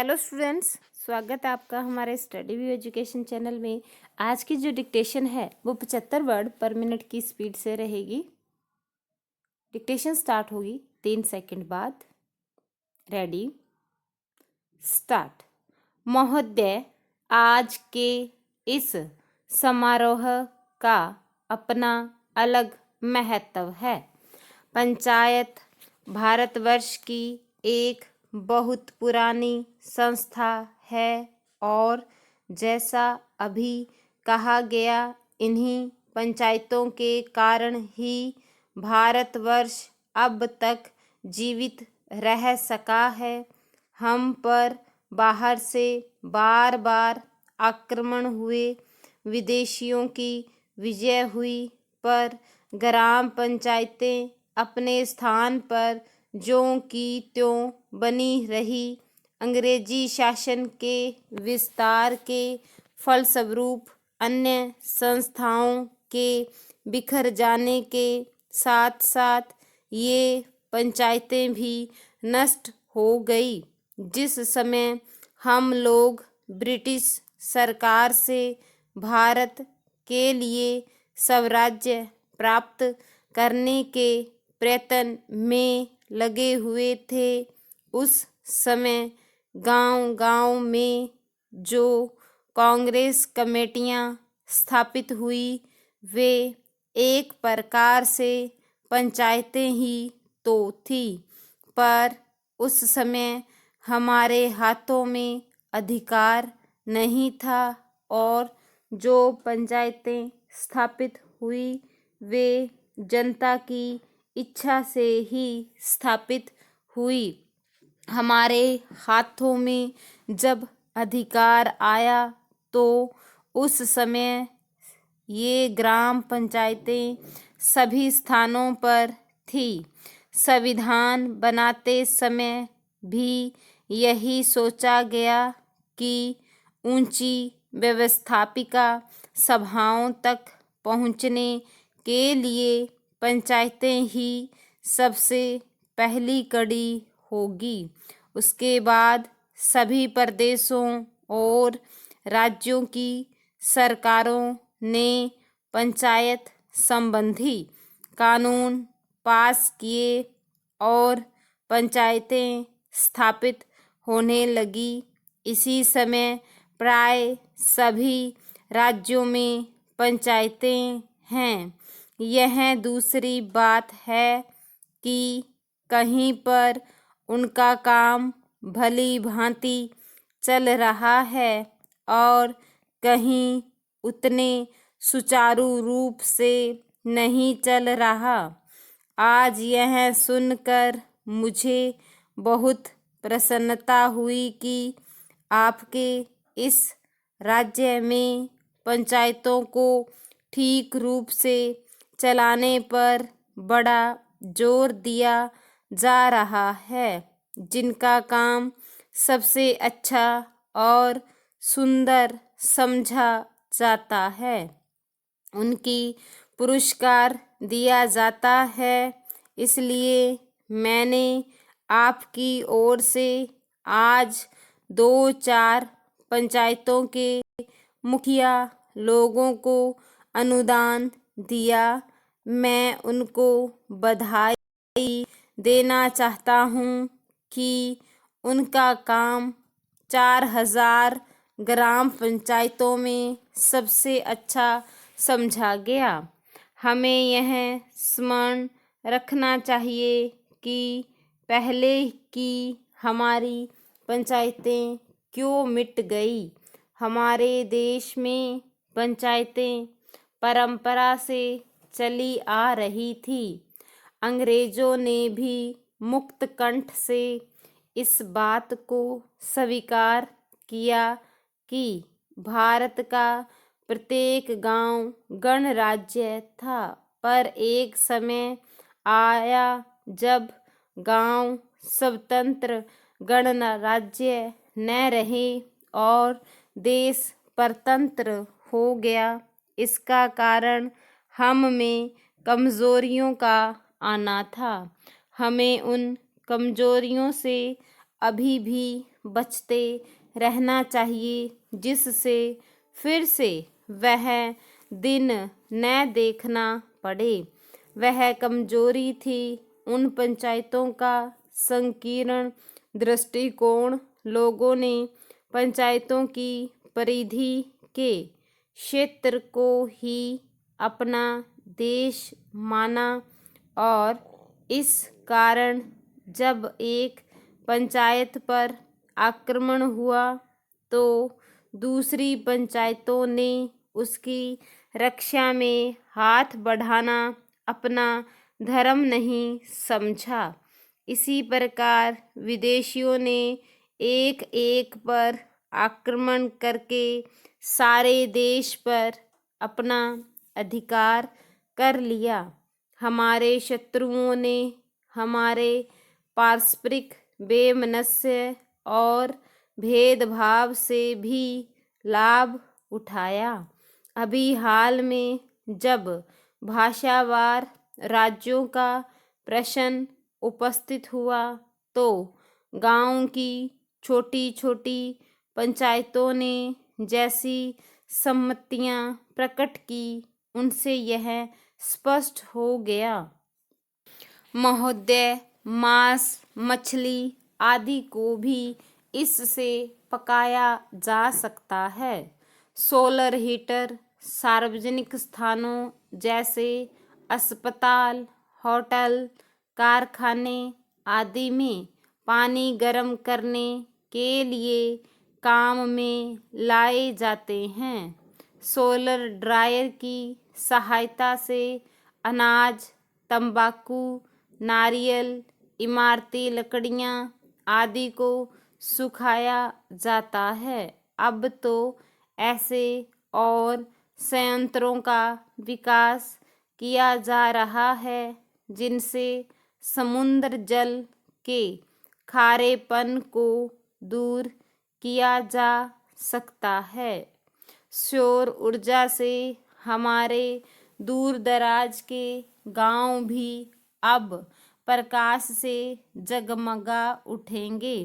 Hello students, स्वागत है आपका हमारे स्टडी व्यू एजुकेशन चैनल में। आज की जो डिक्टेशन है वो 75 वर्ड पर मिनट की स्पीड से रहेगी। डिक्टेशन स्टार्ट होगी 3 सेकंड बाद। Ready, start. महोदय, आज के इस समारोह का अपना अलग महत्व है। पंचायत भारतवर्ष की एक बहुत पुरानी संस्था है और जैसा अभी कहा गया, इन्हीं पंचायतों के कारण ही भारतवर्ष अब तक जीवित रह सका है। हम पर बाहर से बार बार आक्रमण हुए, विदेशियों की विजय हुई, पर ग्राम पंचायतें अपने स्थान पर ज्यों की त्यों बनी रही। अंग्रेजी शासन के विस्तार के फलस्वरूप अन्य संस्थाओं के बिखर जाने के साथ साथ ये पंचायतें भी नष्ट हो गई। जिस समय हम लोग ब्रिटिश सरकार से भारत के लिए स्वराज्य प्राप्त करने के प्रयत्न में लगे हुए थे, उस समय गांव-गांव में जो कांग्रेस कमेटियां स्थापित हुई, वे एक प्रकार से पंचायतें ही तो थी, पर उस समय हमारे हाथों में अधिकार नहीं था और जो पंचायतें स्थापित हुई वे जनता की इच्छा से ही स्थापित हुई। हमारे हाथों में जब अधिकार आया तो उस समय ये ग्राम पंचायतें सभी स्थानों पर थी। संविधान बनाते समय भी यही सोचा गया कि ऊंची व्यवस्थापिका सभाओं तक पहुंचने के लिए पंचायतें ही सबसे पहली कड़ी होगी। उसके बाद सभी प्रदेशों और राज्यों की सरकारों ने पंचायत संबंधी कानून पास किए और पंचायतें स्थापित होने लगी। इसी समय प्राय सभी राज्यों में पंचायतें हैं। यह दूसरी बात है कि कहीं पर उनका काम भली भांति चल रहा है और कहीं उतने सुचारू रूप से नहीं चल रहा। आज यह सुनकर मुझे बहुत प्रसन्नता हुई कि आपके इस राज्य में पंचायतों को ठीक रूप से चलाने पर बड़ा जोर दिया जा रहा है, जिनका काम सबसे अच्छा और सुंदर समझा जाता है, उनकी पुरस्कार दिया जाता है। इसलिए मैंने आपकी ओर से आज 2-4 पंचायतों के मुखिया लोगों को अनुदान दिया। मैं उनको बधाई देना चाहता हूँ कि उनका काम 4000 ग्राम पंचायतों में सबसे अच्छा समझा गया। हमें यह स्मरण रखना चाहिए कि पहले की हमारी पंचायतें क्यों मिट गई। हमारे देश में पंचायतें परंपरा से चली आ रही थी। अंग्रेजों ने भी मुक्त कंठ से इस बात को स्वीकार किया कि भारत का प्रत्येक गांव गणराज्य था, पर एक समय आया जब गांव स्वतंत्र गणराज्य न रहे और देश परतंत्र हो गया। इसका कारण हम में कमजोरियों का आना था। हमें उन कमजोरियों से अभी भी बचते रहना चाहिए, जिससे फिर से वह दिन न देखना पड़े। वह कमजोरी थी उन पंचायतों का संकीर्ण दृष्टिकोण। लोगों ने पंचायतों की परिधि के क्षेत्र को ही अपना देश माना और इस कारण जब एक पंचायत पर आक्रमण हुआ तो दूसरी पंचायतों ने उसकी रक्षा में हाथ बढ़ाना अपना धर्म नहीं समझा। इसी प्रकार विदेशियों ने एक एक पर आक्रमण करके सारे देश पर अपना अधिकार कर लिया। हमारे शत्रुओं ने हमारे पारस्परिक वैमनस्य और भेदभाव से भी लाभ उठाया। अभी हाल में जब भाषावार राज्यों का प्रश्न उपस्थित हुआ तो गांव की छोटी छोटी पंचायतों ने जैसी सम्मतियां प्रकट की, उनसे यह स्पष्ट हो गया। महोदय, मांस, मछली आदि को भी इससे पकाया जा सकता है। सोलर हीटर सार्वजनिक स्थानों जैसे अस्पताल, होटल, कारखाने आदि में पानी गर्म करने के लिए काम में लाए जाते हैं। सोलर ड्रायर की सहायता से अनाज, तंबाकू, नारियल, इमारती लकड़ियाँ आदि को सुखाया जाता है। अब तो ऐसे और संयंत्रों का विकास किया जा रहा है जिनसे समुद्र जल के खारेपन को दूर किया जा सकता है। सौर ऊर्जा से हमारे दूर दराज के गांव भी अब प्रकाश से जगमगा उठेंगे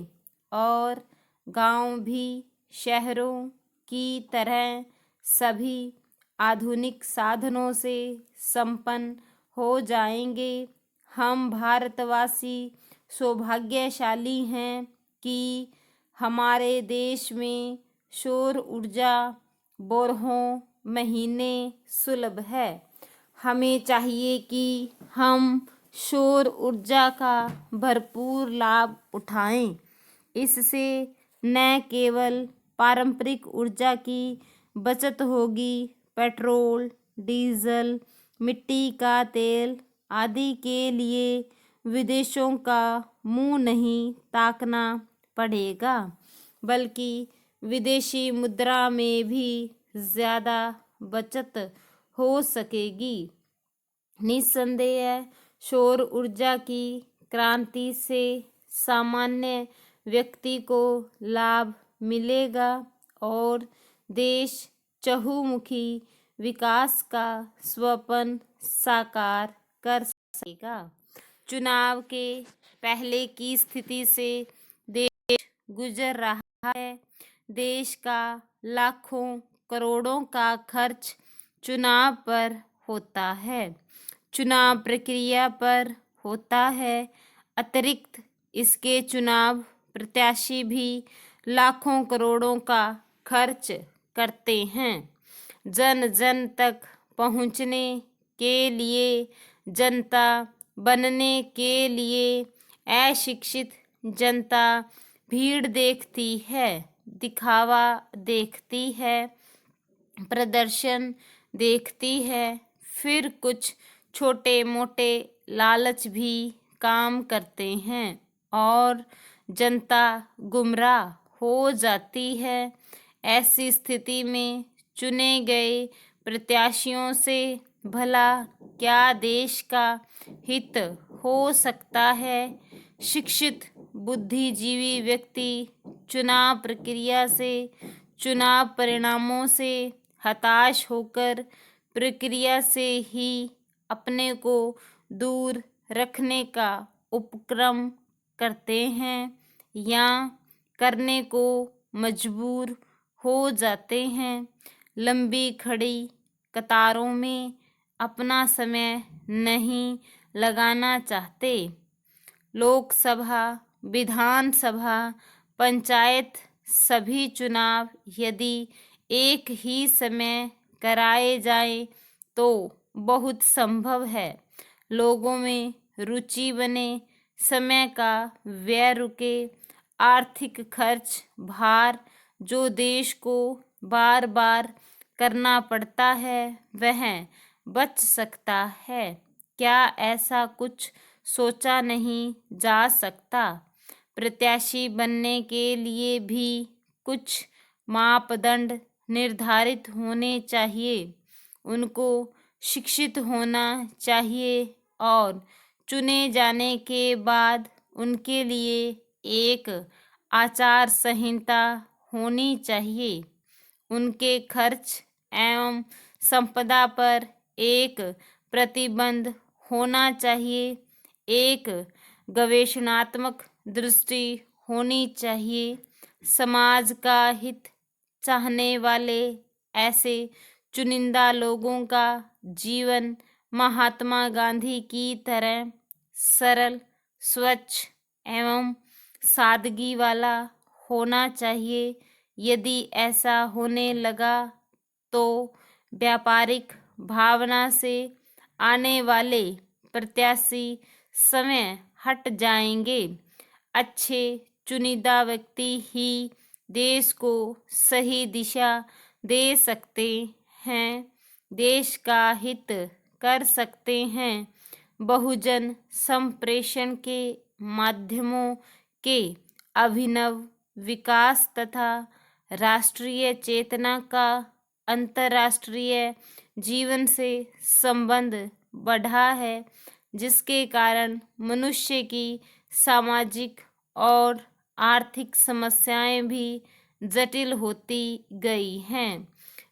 और गांव भी शहरों की तरह सभी आधुनिक साधनों से संपन्न हो जाएंगे। हम भारतवासी सौभाग्यशाली हैं कि हमारे देश में सौर ऊर्जा 12 महीने सुलभ है। हमें चाहिए कि हम सौर ऊर्जा का भरपूर लाभ उठाएं। इससे न केवल पारंपरिक ऊर्जा की बचत होगी, पेट्रोल, डीजल, मिट्टी का तेल आदि के लिए विदेशों का मुंह नहीं ताकना पड़ेगा, बल्कि विदेशी मुद्रा में भी ज़्यादा बचत हो सकेगी। निस्संदेह सौर ऊर्जा की क्रांति से सामान्य व्यक्ति को लाभ मिलेगा और देश चहुमुखी विकास का स्वप्न साकार कर सकेगा। चुनाव के पहले की स्थिति से देश गुजर रहा है। देश का लाखों करोड़ों का खर्च चुनाव पर होता है, चुनाव प्रक्रिया पर होता है। अतिरिक्त इसके चुनाव प्रत्याशी भी लाखों करोड़ों का खर्च करते हैं। जन जन तक पहुंचने के लिए, जनता बनने के लिए अशिक्षित जनता भीड़ देखती है, दिखावा देखती है, प्रदर्शन देखती है, फिर कुछ छोटे मोटे लालच भी काम करते हैं और जनता गुमराह हो जाती है। ऐसी स्थिति में चुने गए प्रत्याशियों से भला क्या देश का हित हो सकता है। शिक्षित बुद्धिजीवी व्यक्ति चुनाव प्रक्रिया से, चुनाव परिणामों से हताश होकर प्रक्रिया से ही अपने को दूर रखने का उपक्रम करते हैं या करने को मजबूर हो जाते हैं। लंबी खड़ी कतारों में अपना समय नहीं लगाना चाहते। लोकसभा, विधानसभा, पंचायत सभी चुनाव यदि एक ही समय कराए जाएं तो बहुत संभव है। लोगों में रुचि बने, समय का व्यय रुके, आर्थिक खर्च भार जो देश को बार बार करना पड़ता है वह बच सकता है। क्या ऐसा कुछ सोचा नहीं जा सकता? प्रत्याशी बनने के लिए भी कुछ मापदंड निर्धारित होने चाहिए। उनको शिक्षित होना चाहिए और चुने जाने के बाद उनके लिए एक आचार संहिता होनी चाहिए। उनके खर्च एवं संपदा पर एक प्रतिबंध होना चाहिए। एक गवेषणात्मक दृष्टि होनी चाहिए। समाज का हित चाहने वाले ऐसे चुनिंदा लोगों का जीवन महात्मा गांधी की तरह सरल, स्वच्छ एवं सादगी वाला होना चाहिए। यदि ऐसा होने लगा तो व्यापारिक भावना से आने वाले प्रत्याशी समय हट जाएंगे। अच्छे चुनिंदा व्यक्ति ही देश को सही दिशा दे सकते हैं, देश का हित कर सकते हैं। बहुजन संप्रेषण के माध्यमों के अभिनव विकास तथा राष्ट्रीय चेतना का अंतर्राष्ट्रीय जीवन से संबंध बढ़ा है, जिसके कारण मनुष्य की सामाजिक और आर्थिक समस्याएं भी जटिल होती गई हैं।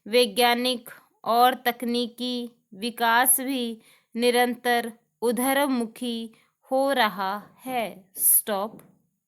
वैज्ञानिक और तकनीकी विकास भी निरंतर उधरमुखी हो रहा है। स्टॉप।